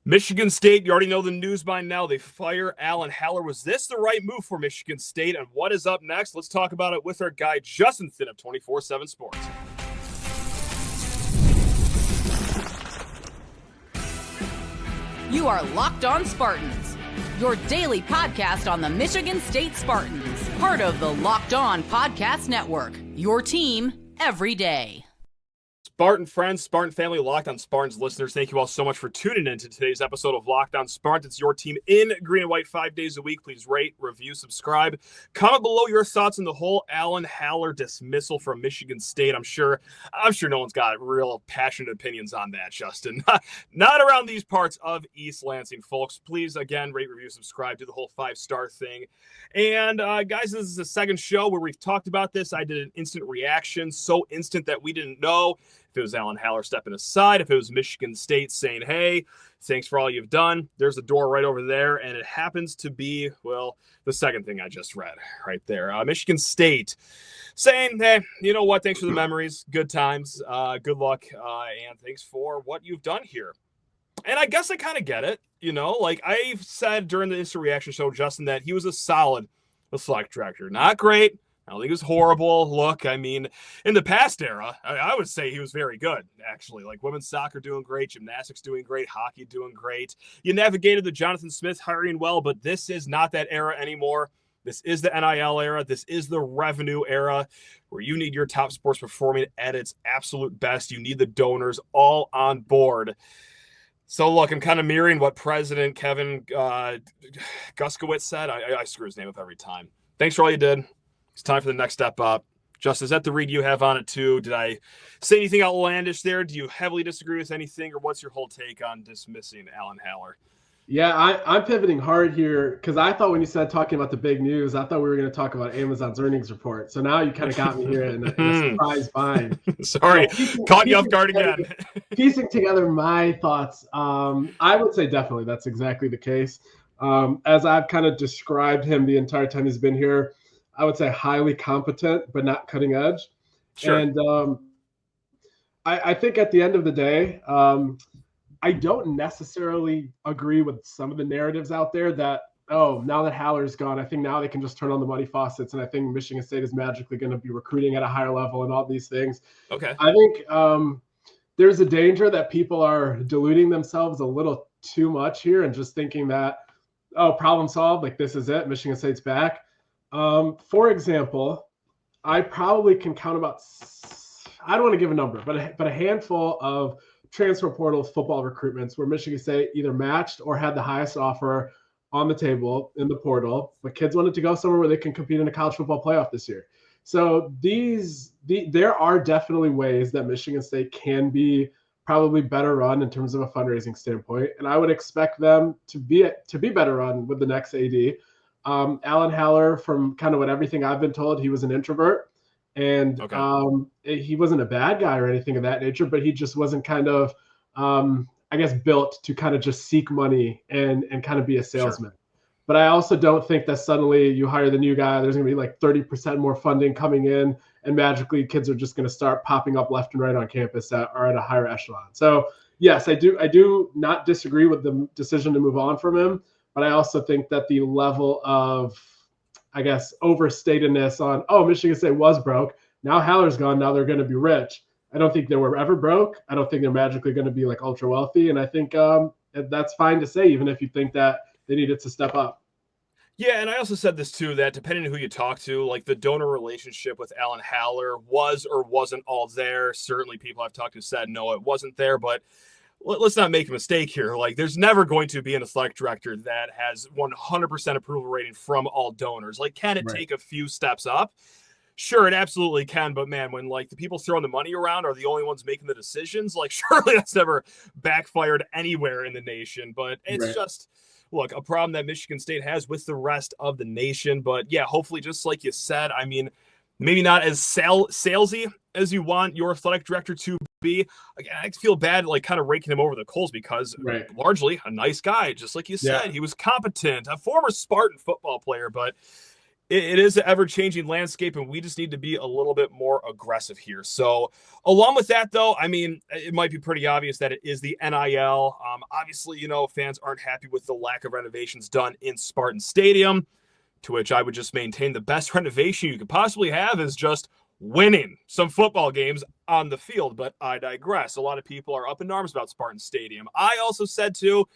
Michigan State, you already know the news by now. They fire Alan Haller. Was this the right move for Michigan State? And what is up next? Let's talk about it with our guy, Justin Finn of 24/7 Sports. You are Locked On Spartans, your daily podcast on the Michigan State Spartans, part of the Locked On Podcast Network, your team every day. Spartan friends, Spartan family, Locked On Spartans listeners, thank you all so much for tuning in to today's episode of Locked On Spartans. It's your team in green and white 5 days a week. Please rate, review, subscribe. Comment below your thoughts on the whole Alan Haller dismissal from Michigan State. I'm sure no one's got real passionate opinions on that, Justin. Not around these parts of East Lansing, folks. Please, again, rate, review, subscribe, do the whole 5-star thing. And guys, this is the second show where we've talked about this. I did an instant reaction, so instant that we didn't know if it was Alan Haller stepping aside, if it was Michigan State saying, hey, thanks for all you've done. There's the door right over there. And it happens to be, well, the second thing I just read right there. Michigan State saying, hey, you know what? Thanks for the memories. Good times. Good luck. And thanks for what you've done here. And I guess I kind of get it. You know, like I said during the instant reaction show, Justin, that he was a solid select director. Not great. I don't think it was horrible. Look, I mean, in the past era, I would say he was very good, actually. Like women's soccer doing great, gymnastics doing great, hockey doing great. You navigated the Jonathan Smith hiring well, but this is not that era anymore. This is the NIL era. This is the revenue era where you need your top sports performing at its absolute best. You need the donors all on board. So, look, I'm kind of mirroring what President Kevin Guskowitz said. I screw his name up every time. Thanks for all you did. It's time for the next step up. Justin, is that the read you have on it too? Did I say anything outlandish there? Do you heavily disagree with anything, or what's your whole take on dismissing Alan Haller? Yeah, I'm pivoting hard here because I thought when you said talking about the big news, I thought we were going to talk about Amazon's earnings report. So now you kind of got me here in a surprise bind. Sorry, caught you off guard again. Piecing together my thoughts, I would say definitely that's exactly the case. As I've kind of described him the entire time he's been here, I would say highly competent, but not cutting edge. Sure. And I think at the end of the day, I don't necessarily agree with some of the narratives out there that, oh, now that Haller's gone, I think now they can just turn on the money faucets. And I think Michigan State is magically going to be recruiting at a higher level and all these things. Okay. I think there's a danger that people are deluding themselves a little too much here and just thinking that, oh, problem solved, like this is it, Michigan State's back. For example, I probably can count about, I don't want to give a number, but a handful of transfer portal football recruitments where Michigan State either matched or had the highest offer on the table in the portal, but kids wanted to go somewhere where they can compete in a college football playoff this year. So there are definitely ways that Michigan State can be probably better run in terms of a fundraising standpoint, and I would expect them to be better run with the next AD. Alan Haller, from kind of what everything I've been told, he was an introvert, and he wasn't a bad guy or anything of that nature, but he just wasn't kind of, I guess, built to kind of just seek money and kind of be a salesman. Sure. But I also don't think that suddenly you hire the new guy, there's going to be like 30% more funding coming in, and magically kids are just going to start popping up left and right on campus that are at a higher echelon. So yes, I do not disagree with the decision to move on from him. But I also think that the level of, I guess, overstatedness on, oh, Michigan State was broke. Now Haller's gone. Now they're going to be rich. I don't think they were ever broke. I don't think they're magically going to be like ultra wealthy. And I think that's fine to say, even if you think that they needed to step up. Yeah, and I also said this too, that depending on who you talk to, like the donor relationship with Alan Haller was or wasn't all there. Certainly people I've talked to said, no, it wasn't there. But let's not make a mistake here. Like, there's never going to be an athletic director that has 100% approval rating from all donors. Like, can it take a few steps up? Sure, it absolutely can. But man, when like the people throwing the money around are the only ones making the decisions, like surely that's never backfired anywhere in the nation. But it's just, look, a problem that Michigan State has with the rest of the nation. But yeah, hopefully, just like you said, I mean, maybe not as salesy as you want your athletic director to be. I feel bad, like kind of raking him over the coals because largely a nice guy, just like you said. He was competent, a former Spartan football player, but It is an ever-changing landscape, and we just need to be a little bit more aggressive here. So along with that, though, I mean, it might be pretty obvious that it is the NIL. Obviously, fans aren't happy with the lack of renovations done in Spartan Stadium, to which I would just maintain the best renovation you could possibly have is just winning some football games on the field. But I digress. A lot of people are up in arms about Spartan Stadium. I also said, too,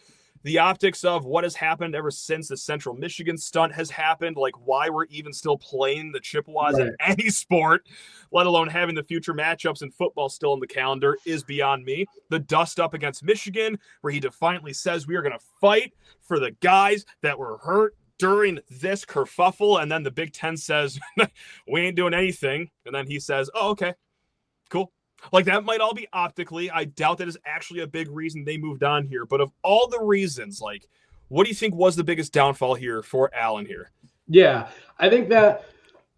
the optics of what has happened ever since the Central Michigan stunt has happened, like why we're even still playing the Chippewas in any sport, let alone having the future matchups in football still in the calendar, is beyond me. The dust up against Michigan, where he defiantly says we are going to fight for the guys that were hurt during this kerfuffle, and then the Big Ten says, we ain't doing anything, and then he says, oh, okay, cool. Like, that might all be optically. I doubt that is actually a big reason they moved on here. But of all the reasons, like, what do you think was the biggest downfall here for Allen here? Yeah, I think that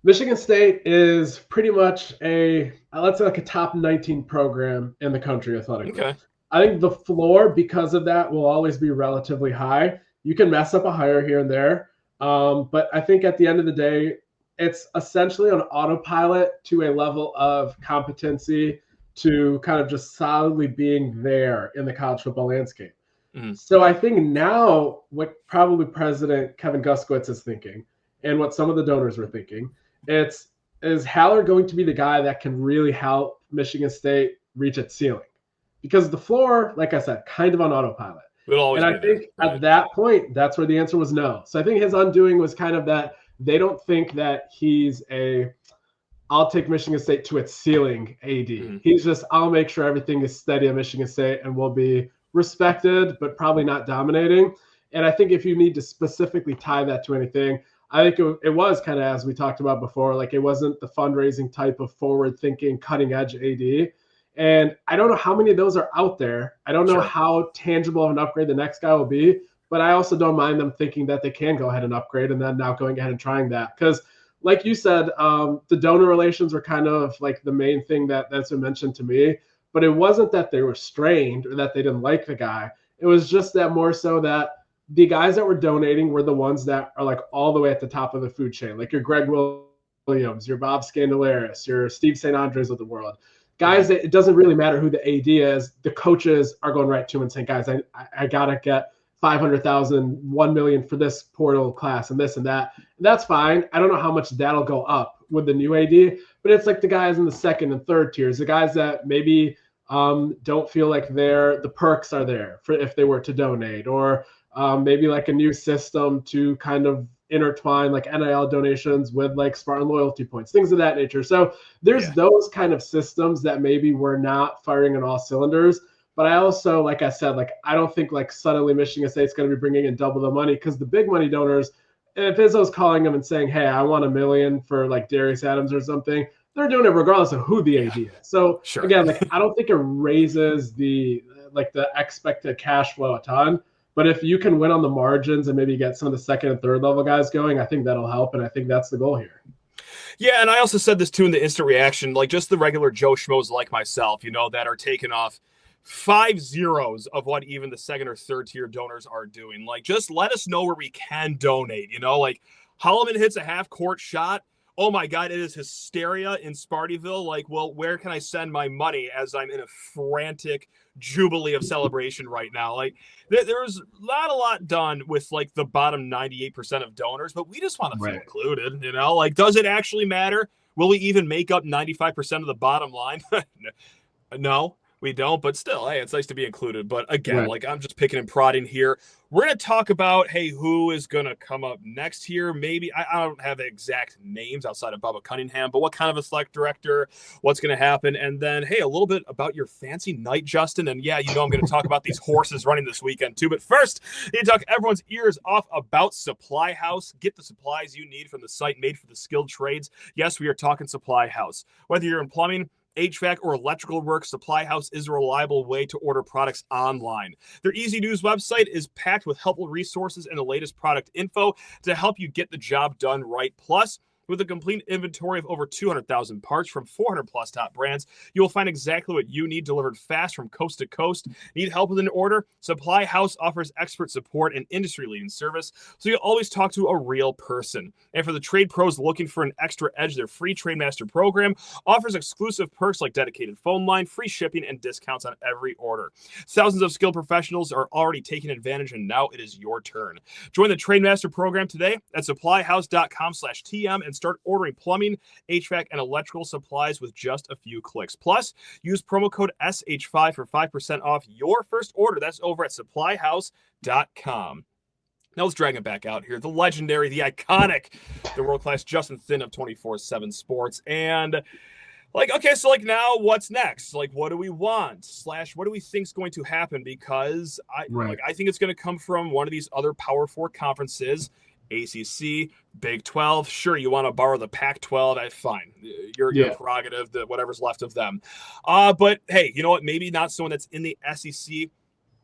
Michigan State is pretty much let's say like a top 19 program in the country athletically. Okay. I think the floor, because of that, will always be relatively high. You can mess up a hire here and there. But I think at the end of the day, it's essentially on autopilot to a level of competency to kind of just solidly being there in the college football landscape. Mm-hmm. So I think now what probably President Kevin Guskowitz is thinking and what some of the donors were thinking, is Haller going to be the guy that can really help Michigan State reach its ceiling? Because the floor, like I said, kind of on autopilot. And I think at that point, that's where the answer was no. So I think his undoing was kind of that they don't think that he's I'll take Michigan State to its ceiling AD. Mm-hmm. He's just, I'll make sure everything is steady at Michigan State and will be respected, but probably not dominating. And I think if you need to specifically tie that to anything, I think it was kind of, as we talked about before, like it wasn't the fundraising type of forward-thinking, cutting-edge AD. And I don't know how many of those are out there. I don't know how tangible of an upgrade the next guy will be, but I also don't mind them thinking that they can go ahead and upgrade and then now going ahead and trying that. Because like you said, the donor relations were kind of like the main thing that's been mentioned to me, but it wasn't that they were strained or that they didn't like the guy. It was just that more so that the guys that were donating were the ones that are like all the way at the top of the food chain, like your Greg Williams, your Bob Scandalaris, your Steve St. Andres of the world. Guys, that it doesn't really matter who the AD is. The coaches are going right to him and saying, guys, I got to get 500,000, 1 million for this portal class and this and that. And that's fine. I don't know how much that'll go up with the new AD, but it's like the guys in the second and third tiers, the guys that maybe don't feel like the perks are there for if they were to donate, or maybe like a new system to kind of intertwine like NIL donations with like Spartan loyalty points, things of that nature. So there's those kind of systems that maybe we're not firing on all cylinders. But I also, like I said, like I don't think like suddenly Michigan State's going to be bringing in double the money, because the big money donors, if Izzo's calling them and saying, hey, I want $1 million for like Darius Adams or something, they're doing it regardless of who the AD is. So again, like I don't think it raises the expected cash flow a ton. But if you can win on the margins and maybe get some of the second and third level guys going, I think that'll help. And I think that's the goal here. Yeah, and I also said this too in the instant reaction, like just the regular Joe Schmoes like myself, that are taking off 5 zeros of what even the second or third tier donors are doing. Like, just let us know where we can donate, like Holloman hits a half court shot. Oh my God, it is hysteria in Spartyville. Like, well, where can I send my money as I'm in a frantic jubilee of celebration right now? Like, there's not a lot done with like the bottom 98% of donors, but we just want to feel included, like, does it actually matter? Will we even make up 95% of the bottom line? No. We don't, but still, hey, it's nice to be included. But again, like I'm just picking and prodding here. We're going to talk about, hey, who is going to come up next here? Maybe I don't have the exact names outside of Bubba Cunningham, but what kind of a select director, what's going to happen? And then, hey, a little bit about your fancy night, Justin. And yeah, I'm going to talk about these horses running this weekend too. But first, I need to talk everyone's ears off about Supply House. Get the supplies you need from the site made for the skilled trades. Yes, we are talking Supply House. Whether you're in plumbing, HVAC, or electrical work, Supply House is a reliable way to order products online. Their easy-to-use website is packed with helpful resources and the latest product info to help you get the job done right. Plus, With a complete inventory of over 200,000 parts from 400 plus top brands, you will find exactly what you need delivered fast from coast to coast. Need help with an order? Supply House offers expert support and industry-leading service, so you'll always talk to a real person. And for the trade pros looking for an extra edge, their free TradeMaster program offers exclusive perks like dedicated phone line, free shipping, and discounts on every order. Thousands of skilled professionals are already taking advantage, and now it is your turn. Join the TradeMaster program today at supplyhouse.com/TM and start ordering plumbing, HVAC, and electrical supplies with just a few clicks. Plus, use promo code SH5 for 5% off your first order. That's over at supplyhouse.com. Now let's drag it back out here. The legendary, the iconic, the world-class Justin Thin of 24/7 Sports. And now what's next? Like, what do we want? / what do we think is going to happen? Because I think it's going to come from one of these other Power 4 conferences, ACC, Big 12. Sure, you want to borrow the Pac-12. Fine. Your prerogative, whatever's left of them. But hey, you know what? Maybe not someone that's in the SEC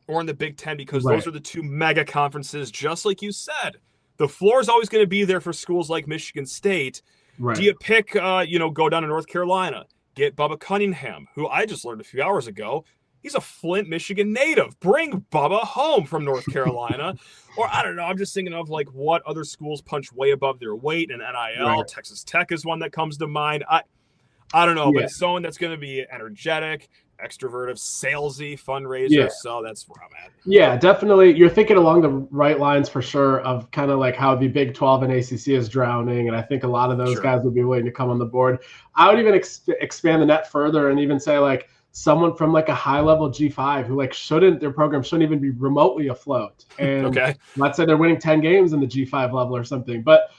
or in the Big 10, because those are the two mega conferences, just like you said. The floor is always going to be there for schools like Michigan State. Right. Do you pick, go down to North Carolina, get Bubba Cunningham, who I just learned a few hours ago, he's a Flint, Michigan native. Bring Bubba home from North Carolina. Or I don't know, I'm just thinking of like what other schools punch way above their weight in NIL. Right. Texas Tech is one that comes to mind. I don't know, but it's someone that's going to be energetic, extroverted, salesy, fundraiser. Yeah. So that's where I'm at. Yeah, definitely. You're thinking along the right lines for sure of kind of like how the Big 12 and ACC is drowning. And I think a lot of those guys would be willing to come on the board. I would even expand the net further and even say like someone from like a high level G5 who like their program shouldn't even be remotely afloat. And let's say they're winning 10 games in the G5 level or something. But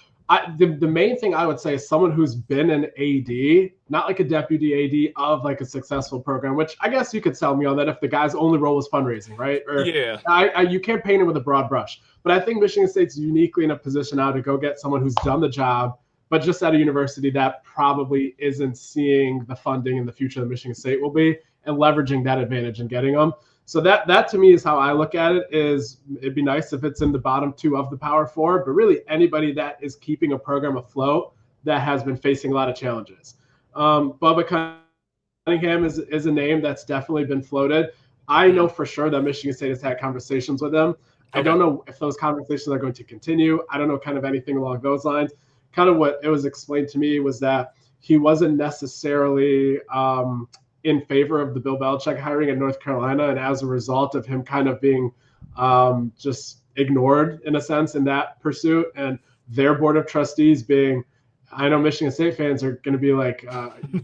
the main thing I would say is someone who's been an AD, not like a deputy AD of like a successful program, which I guess you could sell me on that if the guy's only role was fundraising, right? Or, you can't paint it with a broad brush. But I think Michigan State's uniquely in a position now to go get someone who's done the job, but just at a university that probably isn't seeing the funding in the future that Michigan State will be, and leveraging that advantage and getting them. So that to me is how I look at it. Is it'd be nice if it's in the bottom 2 of the Power 4, but really anybody that is keeping a program afloat that has been facing a lot of challenges. Bubba Cunningham is a name that's definitely been floated. I know for sure that Michigan State has had conversations with him. I don't know if those conversations are going to continue. I don't know kind of anything along those lines. Kind of what it was explained to me was that he wasn't necessarily in favor of the Bill Belichick hiring in North Carolina, and as a result of him kind of being just ignored in a sense in that pursuit, and their board of trustees being, I know Michigan State fans are going to be like,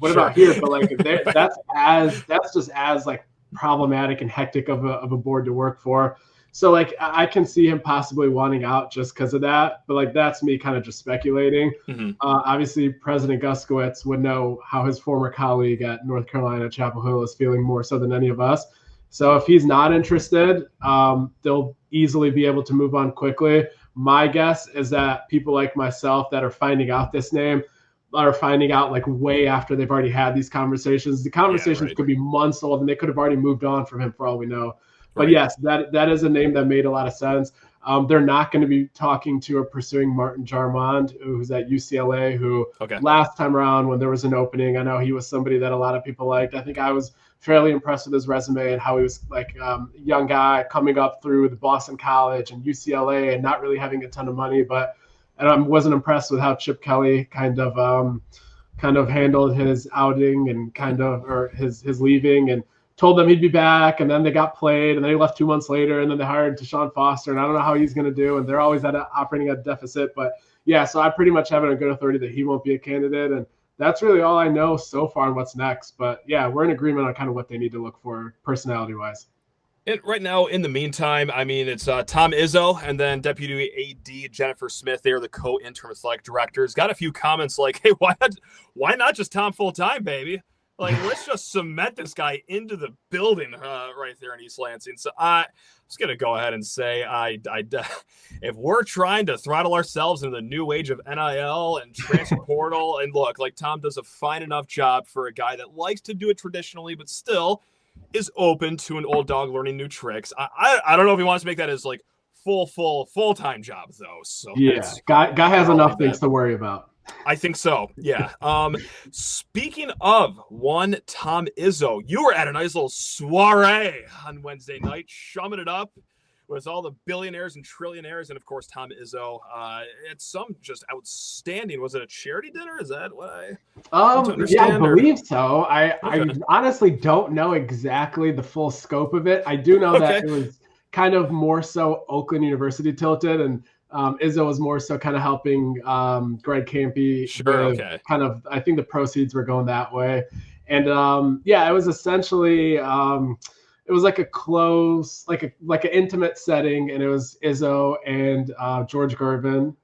what about here? But like that's just as like problematic and hectic of a board to work for. So like I can see him possibly wanting out just because of that, but like that's me kind of just speculating. Mm-hmm. Obviously, President Guskowitz would know how his former colleague at North Carolina, Chapel Hill, is feeling more so than any of us. So if he's not interested, they'll easily be able to move on quickly. My guess is that people like myself that are finding out this name are finding out like way after they've already had these conversations. The conversations could be months old, and they could have already moved on from him for all we know. But yes, that is a name that made a lot of sense. They're not going to be talking to or pursuing Martin Jarmond, who's at UCLA, who last time around when there was an opening, I know he was somebody that a lot of people liked. I think I was fairly impressed with his resume and how he was like a young guy coming up through the Boston College and UCLA and not really having a ton of money. And I wasn't impressed with how Chip Kelly kind of handled his outing and his leaving, and told them he'd be back, and then they got played, and then he left 2 months later, and then they hired Deshaun Foster, and I don't know how he's going to do, and they're always operating at a deficit. But yeah, so I pretty much have it on good authority that he won't be a candidate, and that's really all I know so far on what's next. But yeah, we're in agreement on kind of what they need to look for personality-wise. And right now, in the meantime, I mean, it's Tom Izzo and then Deputy AD Jennifer Smith. They are the co-interim athletic directors. Got a few comments like, hey, why not just Tom full-time, baby? Like, let's just cement this guy into the building right there in East Lansing. So I'm just going to go ahead and say if we're trying to throttle ourselves into the new age of NIL and transfer portal, and look, like Tom does a fine enough job for a guy that likes to do it traditionally, but still is open to an old dog learning new tricks. I don't know if he wants to make that his like full-time job, though. So yeah, guy has enough things to worry about. I think so. Yeah. Speaking of one Tom Izzo, you were at a nice little soiree on Wednesday night, chumming it up with all the billionaires and trillionaires, and of course Tom Izzo. It's some just outstanding. Was it a charity dinner? Is that what I Yeah, I believe or? so. I honestly don't know exactly the full scope of it. I do know that it was kind of more so Oakland University tilted, and Izzo was more so kind of helping Greg Campy. Kind of, I think the proceeds were going that way. And yeah, it was essentially it was like a close, like an intimate setting, and it was Izzo and George Gervin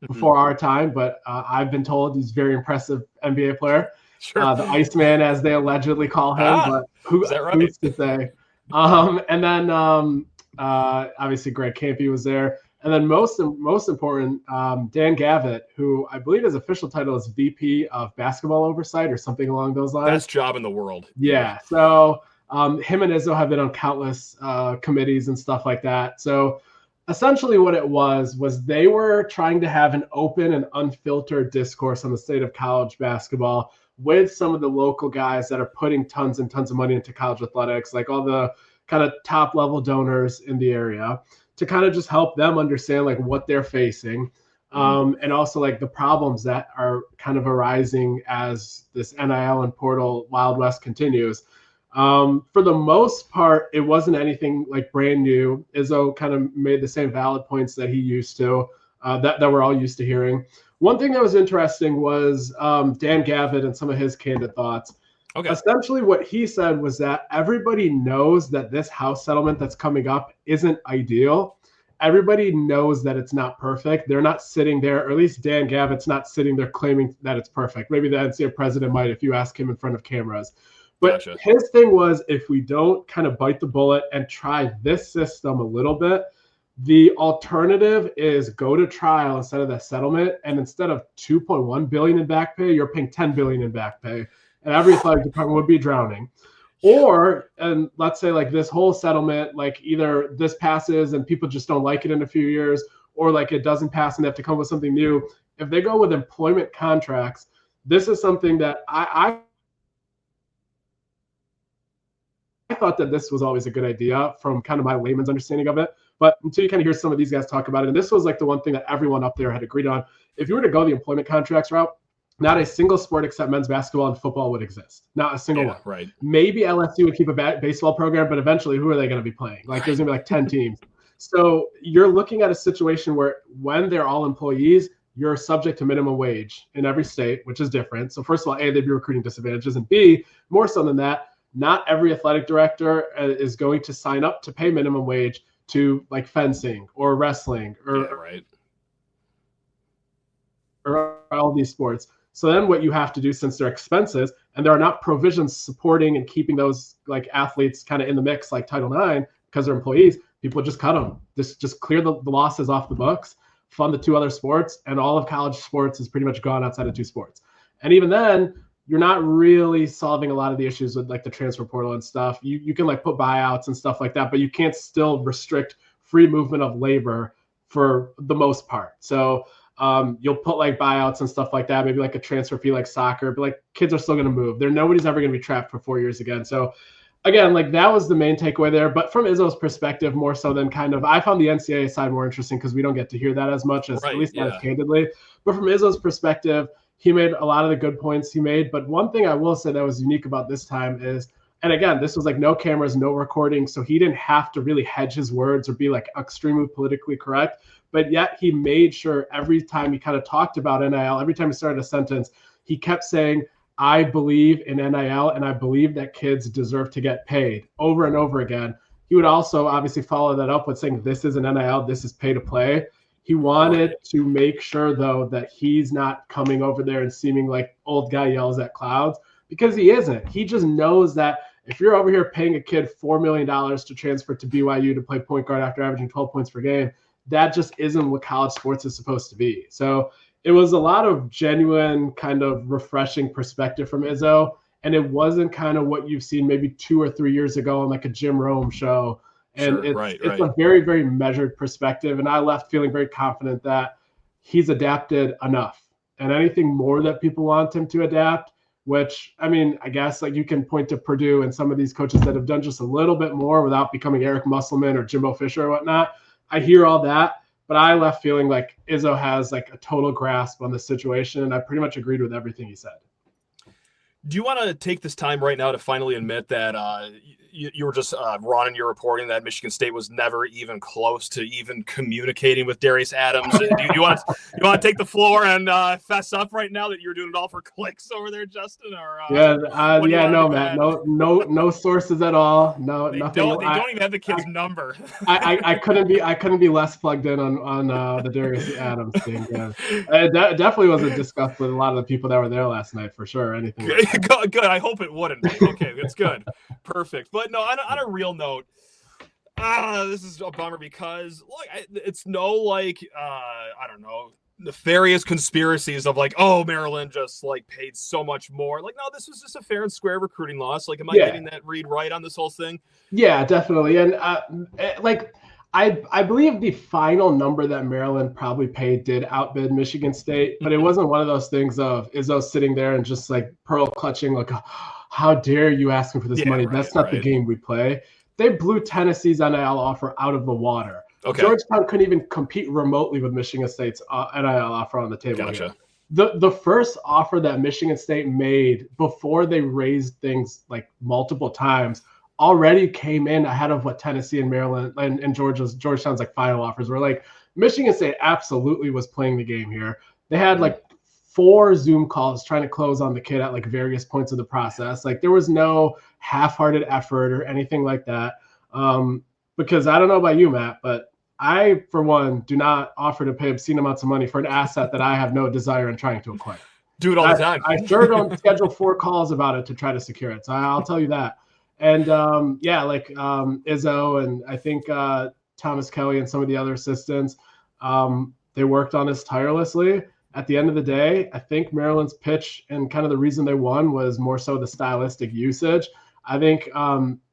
before our time, but I've been told he's a very impressive NBA player. Sure. The Iceman, as they allegedly call him, but who's to say? And then obviously Greg Campy was there. And then most important, Dan Gavitt, who I believe his official title is VP of Basketball Oversight or something along those lines. Best job in the world. Yeah. So him and Izzo have been on countless committees and stuff like that. So essentially what it was they were trying to have an open and unfiltered discourse on the state of college basketball with some of the local guys that are putting tons and tons of money into college athletics, like all the kind of top level donors in the area, to kind of just help them understand like what they're facing. And also like the problems that are kind of arising as this NIL and portal Wild West continues. For the most part, it wasn't anything like brand new. Izzo kind of made the same valid points that he used to, that we're all used to hearing. One thing that was interesting was Dan Gavitt and some of his candid thoughts. Okay. Essentially what he said was that everybody knows that this house settlement that's coming up isn't ideal. Everybody knows that it's not perfect. They're not sitting there, or at least Dan Gavitt's not sitting there claiming that it's perfect. Maybe the NCAA president might if you ask him in front of cameras. But his thing was, if we don't kind of bite the bullet and try this system a little bit, the alternative is go to trial instead of that settlement. And instead of $2.1 billion in back pay, you're paying $10 billion in back pay. And every athletic department would be drowning. Or, and let's say like this whole settlement, like either this passes and people just don't like it in a few years, or like it doesn't pass and they have to come up with something new. If they go with employment contracts, this is something that I thought that this was always a good idea from kind of my layman's understanding of it. But until you kind of hear some of these guys talk about it, and this was like the one thing that everyone up there had agreed on. If you were to go the employment contracts route, not a single sport except men's basketball and football would exist. Not a single one. Right. Maybe LSU would keep a baseball program, but eventually who are they going to be playing? Like there's going to be like 10 teams. So you're looking at a situation where when they're all employees, you're subject to minimum wage in every state, which is different. So first of all, A, they'd be recruiting disadvantages. And B, more so than that, not every athletic director is going to sign up to pay minimum wage to like fencing or wrestling or all these sports. So then what you have to do, since they're expenses and there are not provisions supporting and keeping those like athletes kind of in the mix like Title IX because they're employees, people just cut them. Just clear the losses off the books, fund the two other sports, and all of college sports is pretty much gone outside of two sports. And even then, you're not really solving a lot of the issues with like the transfer portal and stuff. You can like put buyouts and stuff like that, but you can't still restrict free movement of labor for the most part. So you'll put like buyouts and stuff like that, maybe like a transfer fee like soccer, but like kids are still going to move. Nobody's ever going to be trapped for 4 years again. So again, like that was the main takeaway there. But from Izzo's perspective, more so than kind of, I found the NCAA side more interesting because we don't get to hear that as much, as at least not as candidly. But from Izzo's perspective, he made a lot of the good points he made. But one thing I will say that was unique about this time is, and again, this was like no cameras, no recording. So he didn't have to really hedge his words or be like extremely politically correct. But yet he made sure every time he kind of talked about NIL, every time he started a sentence, he kept saying, I believe in NIL and I believe that kids deserve to get paid, over and over again. He would also obviously follow that up with saying, this is an NIL, this is pay to play. He wanted to make sure, though, that he's not coming over there and seeming like old guy yells at clouds, because he isn't. He just knows that if you're over here paying a kid $4 million to transfer to BYU to play point guard after averaging 12 points per game, that just isn't what college sports is supposed to be. So it was a lot of genuine kind of refreshing perspective from Izzo. And it wasn't kind of what you've seen maybe 2 or 3 years ago on like a Jim Rome show. And it's a very, very measured perspective. And I left feeling very confident that he's adapted enough. and anything more that people want him to adapt, which, I mean, I guess like you can point to Purdue and some of these coaches that have done just a little bit more without becoming Eric Musselman or Jimbo Fisher or whatnot. I hear all that, but I left feeling like Izzo has like a total grasp on the situation, and I pretty much agreed with everything he said. Do you want to take this time right now to finally admit that you were just wrong in your reporting that Michigan State was never even close to even communicating with Darius Adams? Do you want to take the floor and fess up right now that you're doing it all for clicks over there, Justin? Or no, Matt, no sources at all. No, nothing. They don't even have the kid's number. I couldn't be less plugged in on the Darius Adams thing. Yeah. It definitely wasn't discussed with a lot of the people that were there last night for sure. Anything. Good. I hope it wouldn't. Okay, that's good. Perfect. But no, on a real note, this is a bummer because it's no I don't know, nefarious conspiracies of like, oh, Maryland just like paid so much more. Like, no, this was just a fair and square recruiting loss. Like, am I getting that read right on this whole thing? Yeah, definitely. And I believe the final number that Maryland probably paid did outbid Michigan State, but it wasn't one of those things of Izzo sitting there and just like pearl clutching, like, how dare you ask me for this money? That's not the game we play. They blew Tennessee's NIL offer out of the water. Okay. Georgetown couldn't even compete remotely with Michigan State's NIL offer on the table. Gotcha. The first offer that Michigan State made before they raised things like multiple times already came in ahead of what Tennessee and Maryland and Georgetown's like final offers were. Like, Michigan State absolutely was playing the game here. They had like 4 Zoom calls trying to close on the kid at like various points of the process. Like, there was no half-hearted effort or anything like that. Because I don't know about you, Matt, but I, for one, do not offer to pay obscene amounts of money for an asset that I have no desire in trying to acquire. Do it all the time. I sure don't schedule 4 calls about it to try to secure it. So I'll tell you that. And Izzo and I think Thomas Kelly and some of the other assistants, they worked on this tirelessly. At the end of the day, I think Maryland's pitch and kind of the reason they won was more so the stylistic usage. I think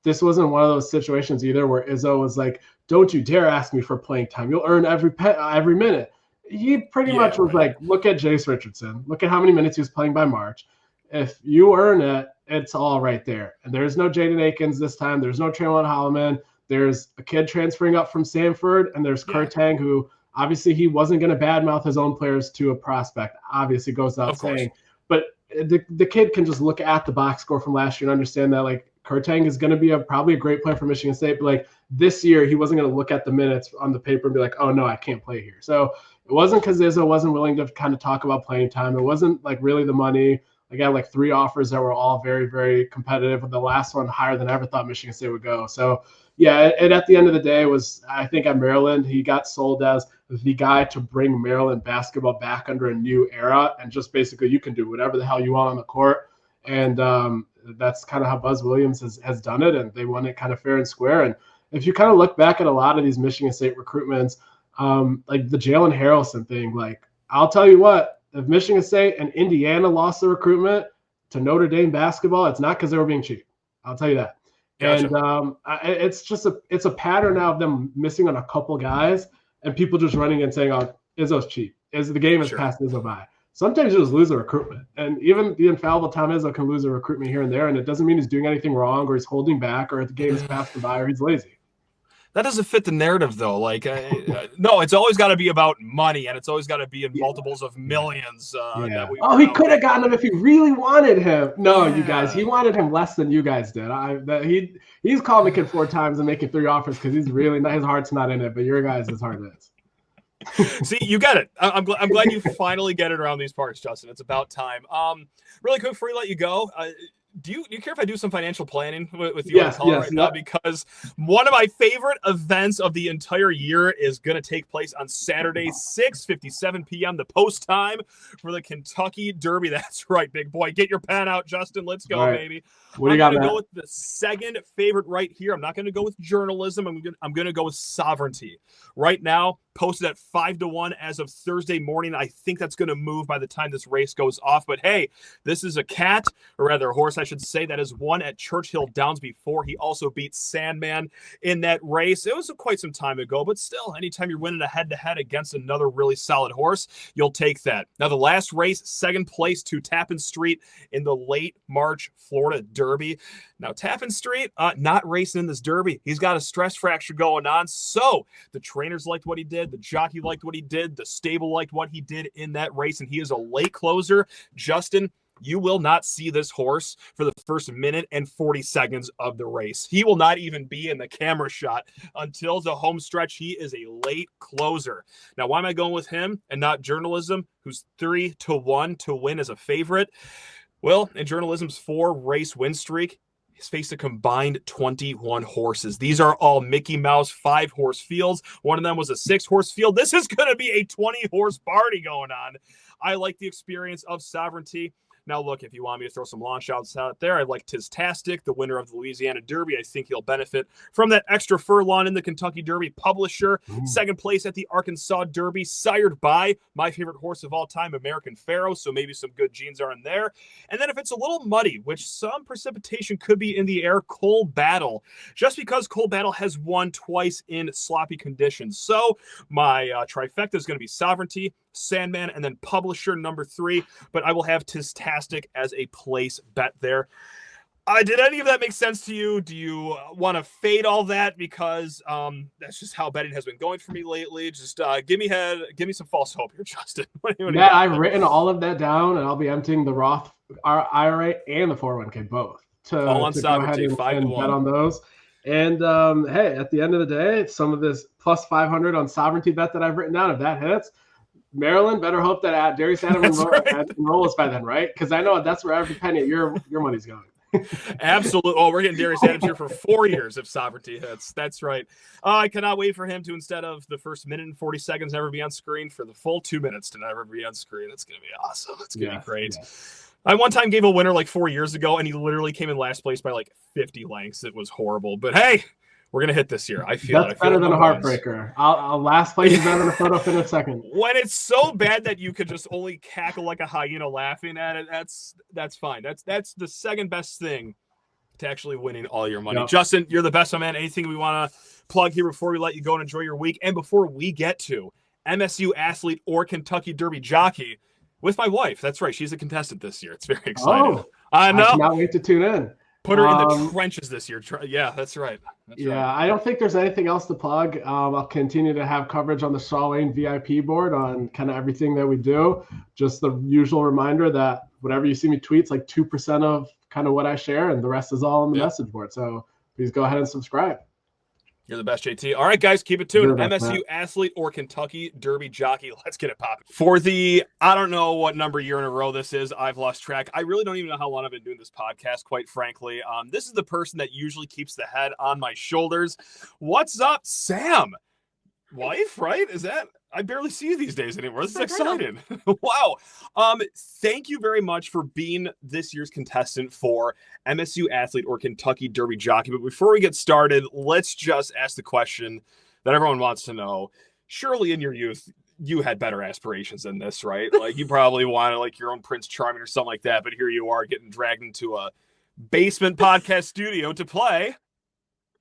this wasn't one of those situations either where Izzo was like, don't you dare ask me for playing time. You'll earn every minute. He pretty much was like, look at Jace Richardson. Look at how many minutes he was playing by March. If you earn it, it's all right there. And there's no Jaden Akins this time. There's no Traylon Holloman. There's a kid transferring up from Samford, and there's Kurtang, who obviously he wasn't going to badmouth his own players to a prospect. Obviously goes without saying. But the kid can just look at the box score from last year and understand that, like, Kurtang is going to be probably a great player for Michigan State. But, like, this year he wasn't going to look at the minutes on the paper and be like, oh, no, I can't play here. So it wasn't because Izzo wasn't willing to kind of talk about playing time. It wasn't, like, really the money. I got like 3 offers that were all very, very competitive, and the last one higher than I ever thought Michigan State would go. So, yeah, and at the end of the day was, I think at Maryland, he got sold as the guy to bring Maryland basketball back under a new era, and just basically you can do whatever the hell you want on the court. And that's kind of how Buzz Williams has done it, and they won it kind of fair and square. And if you kind of look back at a lot of these Michigan State recruitments, like the Jalen Harrelson thing, like, I'll tell you what, if Michigan State and Indiana lost the recruitment to Notre Dame basketball, it's not because they were being cheap. I'll tell you that. Gotcha. And it's just a pattern now of them missing on a couple guys and people just running and saying, oh, Izzo's cheap. The game has passed Izzo by. Sometimes you just lose a recruitment. And even the infallible Tom Izzo can lose a recruitment here and there, and it doesn't mean he's doing anything wrong or he's holding back or the game has passed him by or he's lazy. That doesn't fit the narrative, though. Like, no, it's always got to be about money, and it's always got to be in multiples of millions. He could have gotten him if he really wanted him. No, you guys, he wanted him less than you guys did. He's called the kid 4 times and making 3 offers because he's really his heart's not in it, but your guys' heart is. See, you get it. I'm glad you finally get it around these parts, Justin. It's about time. Really quick before we let you go. Do you care if I do some financial planning with you on the call right now? Because one of my favorite events of the entire year is going to take place on Saturday, 6:57 p.m., the post time for the Kentucky Derby. That's right, big boy. Get your pen out, Justin. Let's go, baby. What do you got? I'm going to go with the second favorite right here. I'm not going to go with journalism. I'm going to go with sovereignty. Right now, posted at 5-1 as of Thursday morning. I think that's going to move by the time this race goes off. But hey, this is a cat, or rather a horse, I should say, that has won at Churchill Downs before. He also beat Sandman in that race. It was quite some time ago, but still, anytime you're winning a head-to-head against another really solid horse, you'll take that. Now, the last race, second place to Tappan Street in the late March Florida Derby. Now, Tappan Street, not racing in this Derby. He's got a stress fracture going on. So the trainers liked what he did. The jockey liked what he did. The stable liked what he did in that race. And he is a late closer. Justin, you will not see this horse for the first minute and 40 seconds of the race. He will not even be in the camera shot until the home stretch. He is a late closer. Now, why am I going with him and not Journalism, who's 3-1 to win as a favorite? Well, in Journalism's 4-race win streak, he's faced a combined 21 horses. These are all Mickey Mouse 5-horse fields. One of them was a 6-horse field. This is going to be a 20-horse party going on. I like the experience of Sovereignty. Now, look, if you want me to throw some launch outs out there, I like Tistastic, the winner of the Louisiana Derby. I think he'll benefit from that extra furlong in the Kentucky Derby. Publisher, second place at the Arkansas Derby, sired by my favorite horse of all time, American Pharaoh, so maybe some good genes are in there. And then if it's a little muddy, which some precipitation could be in the air, Coal Battle, just because Coal Battle has won twice in sloppy conditions. So my trifecta is going to be Sovereignty, Sandman, and then Publisher number 3, but I will have Tistastic as a place bet there. Did any of that make sense to you? Do you want to fade all that because that's just how betting has been going for me lately? Just give me some false hope here, Justin. Yeah, I've written all of that down, and I'll be emptying the Roth IRA and the 401k both to go ahead and bet on those. And hey, at the end of the day, some of this plus 500 on Sovereignty bet that I've written down, if that hits, Maryland better hope that Darius Adams enrolls by then, right? Because I know that's where every penny of your money's going. Absolutely. Oh, we're getting Darius Adams here for 4 years if Sovereignty hits. That's right. I cannot wait for him to, instead of the first minute and 40 seconds never be on screen, for the full 2 minutes to never be on screen. It's going to be awesome. It's going to be great. Yeah. I one time gave a winner like 4 years ago, and he literally came in last place by like 50 lengths. It was horrible. But hey, we're going to hit this year. I feel that's better than a heartbreaker. I'll last place is better than a photo finish second. When it's so bad that you could just only cackle like a hyena laughing at it, that's fine. That's the second best thing to actually winning all your money. Yep. Justin, you're the best, my man. Anything we want to plug here before we let you go and enjoy your week? And before we get to MSU Athlete or Kentucky Derby Jockey with my wife. That's right. She's a contestant this year. It's very exciting. Oh, I know. I cannot wait to tune in. Put her in the trenches this year. Yeah, that's right. I don't think there's anything else to plug. I'll continue to have coverage on the Shaw Lane VIP board on kind of everything that we do. Just the usual reminder that whenever you see me tweet, it's like 2% of kind of what I share, and the rest is all on the message board. So please go ahead and subscribe. You're the best, JT. All right, guys, keep it tuned. MSU Athlete or Kentucky Derby Jockey. Let's get it popping. For the, I don't know what number year in a row this is. I've lost track. I really don't even know how long I've been doing this podcast, quite frankly. This is the person that usually keeps the head on my shoulders. What's up, Sam? Wife, right? Is that? I barely see you these days anymore. This is exciting. Wow. Thank you very much for being this year's contestant for MSU Athlete or Kentucky Derby Jockey. But before we get started, let's just ask the question that everyone wants to know. Surely in your youth, you had better aspirations than this, right? Like you probably wanted like your own Prince Charming or something like that. But here you are getting dragged into a basement podcast studio to play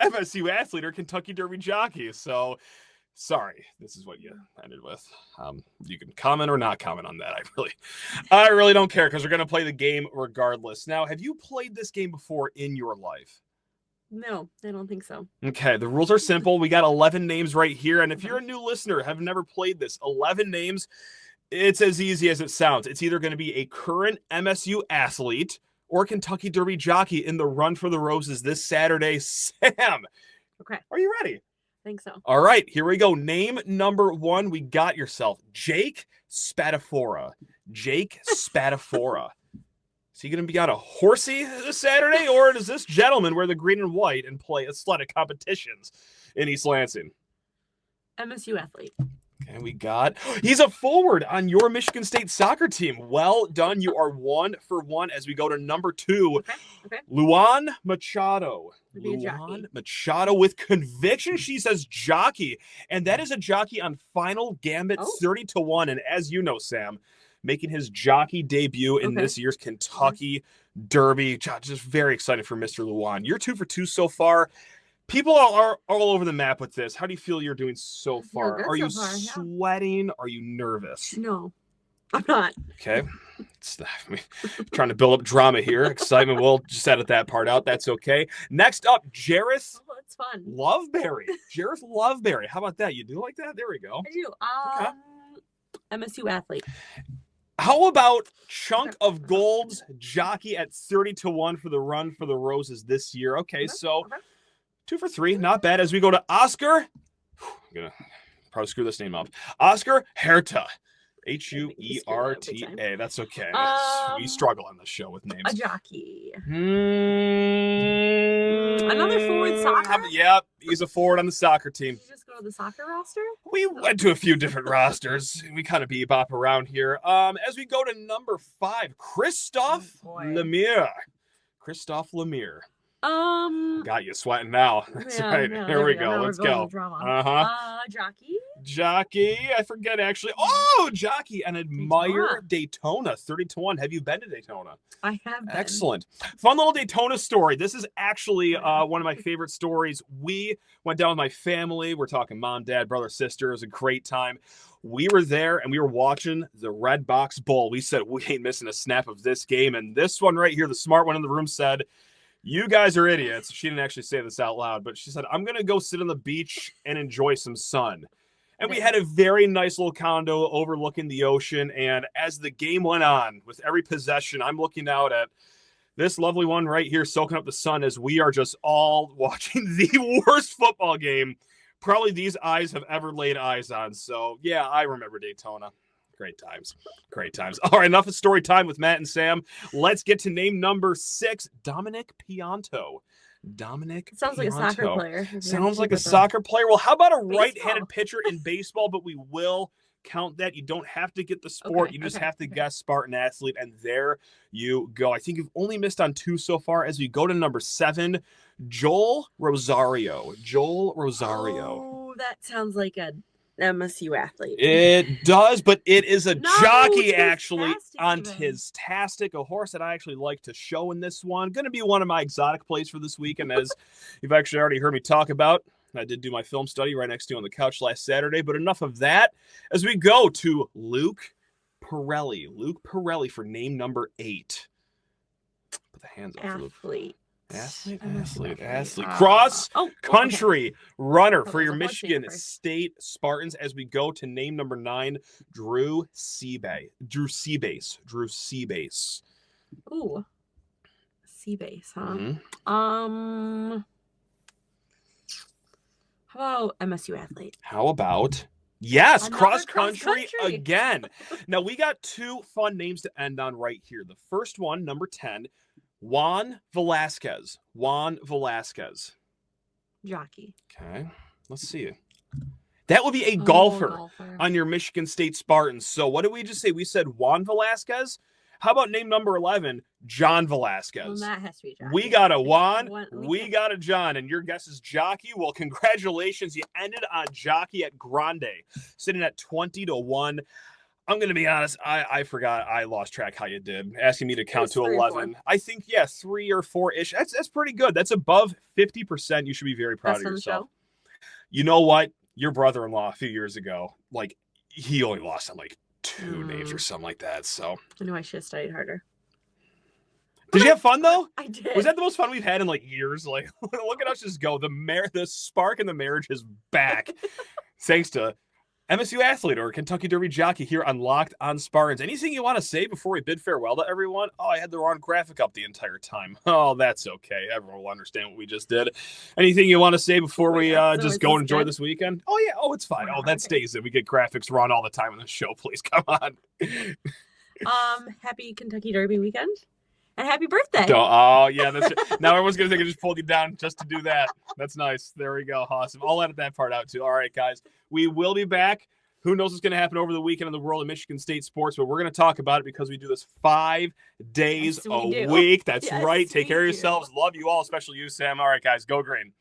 MSU Athlete or Kentucky Derby Jockey. So sorry, this is what you ended with. You can comment or not comment on that. I really don't care because we're going to play the game regardless. Now, have you played this game before in your life? No, I don't think so. Okay, the rules are simple. We got 11 names right here. And if you're a new listener, have never played this, 11 names, it's as easy as it sounds. It's either going to be a current MSU athlete or Kentucky Derby Jockey in the Run for the Roses this Saturday. Sam, okay, are you ready? I think so. All right, here we go. Name number 1. We got yourself. Jake Spatafora. Jake Spatafora. Is he going to be on a horsey this Saturday, or does this gentleman wear the green and white and play athletic competitions in East Lansing? MSU Athlete. Okay, he's a forward on your Michigan State soccer team. Well done. You are 1 for 1 as we go to number 2. Okay. Luan Machado. Maybe a Luan Jockey. Machado with conviction. She says Jockey. And that is a Jockey on Final Gambit 30-1. And as you know, Sam, making his Jockey debut in this year's Kentucky Derby. Just very excited for Mr. Luan. You're 2 for 2 so far. People are all over the map with this. How do you feel you're doing so far? Are you sweating? Are you nervous? No, I'm not. Okay. Trying to build up drama here. Excitement. We'll just edit that part out. That's okay. Next up, Jareth. Oh, it's fun. Loveberry. Jareth Loveberry. How about that? You do like that? There we go. I do. MSU Athlete. How about Chunk of Gold's Jockey at 30-1 for the Run for the Roses this year? Okay, so 2 for 3. Not bad. As we go to Oscar. I'm going to probably screw this name up. Oscar Herta. Huerta. That's okay. We struggle on this show with names. A Jockey. Another forward soccer? Yep, he's a forward on the soccer team. Did you just go to the soccer roster? We went to a few different rosters. We kind of bebop around here. As we go to number 5, Christophe Lemire. Christophe Lemire. Got you sweating now. That's right. Here we go. Let's go. Jockey. I forget actually. Oh, Jockey and Admire Daytona 30-1. Have you been to Daytona? I have been. Excellent. Fun little Daytona story. This is actually one of my favorite stories. We went down with my family. We're talking mom, dad, brother, sister. It was a great time. We were there and we were watching the Red Box Bowl. We said, we ain't missing a snap of this game. And this one right here, the smart one in the room said, you guys are idiots. She didn't actually say this out loud, but she said, I'm going to go sit on the beach and enjoy some sun. And we had a very nice little condo overlooking the ocean. And as the game went on, with every possession, I'm looking out at this lovely one right here, soaking up the sun as we are just all watching the worst football game probably these eyes have ever laid eyes on. So, yeah, I remember Daytona. Great times. Great times. All right, enough of story time with Matt and Sam. Let's get to name number 6, Dominic Pianto. Sounds like a soccer player. Sounds like a soccer player. Well, how about a right-handed pitcher in baseball? But we will count that. You don't have to get the sport. You just have to guess Spartan athlete. And there you go. I think you've only missed on 2 so far. As we go to number 7, Joel Rosario. Oh, that sounds like a MSU athlete. It does, but it is a jockey actually on Tistastic, a horse that I actually like to show in this one. Going to be one of my exotic plays for this week, and as you've actually already heard me talk about, I did do my film study right next to you on the couch last Saturday, but enough of that. As we go to Luke Pirelli for name number 8. Put the hands up for Luke. Athlete. Cross country runner for your Michigan State Spartans as we go to name number 9, Drew Seabase. Ooh. Seabase, huh? Mm-hmm. How about MSU athlete? How about cross country again. Now we got 2 fun names to end on right here. The first one, number 10, Juan Velasquez. Jockey. Okay, let's see. That would be a golfer on your Michigan State Spartans. So what did we just say? We said Juan Velasquez. How about name number 11, John Velasquez? Well, that has to be Jockey. We got a Juan, we got a John, and your guess is Jockey. Well, congratulations. You ended on Jockey at Grande, sitting at 20-1. I'm going to be honest. I forgot. I lost track how you did. Asking me to count to 11. I think, 3 or 4-ish. That's pretty good. That's above 50%. You should be very proud of yourself. You know what? Your brother-in-law a few years ago, he only lost on 2 names or something like that. So I know I should have studied harder. Did you have fun though? I did. Was that the most fun we've had in years? Look at us just go. The spark in the marriage is back. Thanks to MSU athlete or Kentucky Derby jockey here on Locked on Spartans. Anything you want to say before we bid farewell to everyone? Oh, I had the wrong graphic up the entire time. Oh, that's okay. Everyone will understand what we just did. Anything you want to say before we just go and enjoy this weekend? Oh, yeah. Oh, it's fine. Oh, that stays in. We get graphics wrong all the time on the show. Please, come on. Happy Kentucky Derby weekend. And happy birthday. Oh, yeah. Now everyone's going to think I just pulled you down just to do that. That's nice. There we go. Awesome. I'll edit that part out, too. All right, guys. We will be back Who knows what's going to happen over the weekend in the world of Michigan State sports, but we're going to talk about it because we do this 5 days Yes, we a do. week. That's Yes, right. Take we care of do. yourselves. Love you all, especially you, Sam. All right, guys, go green.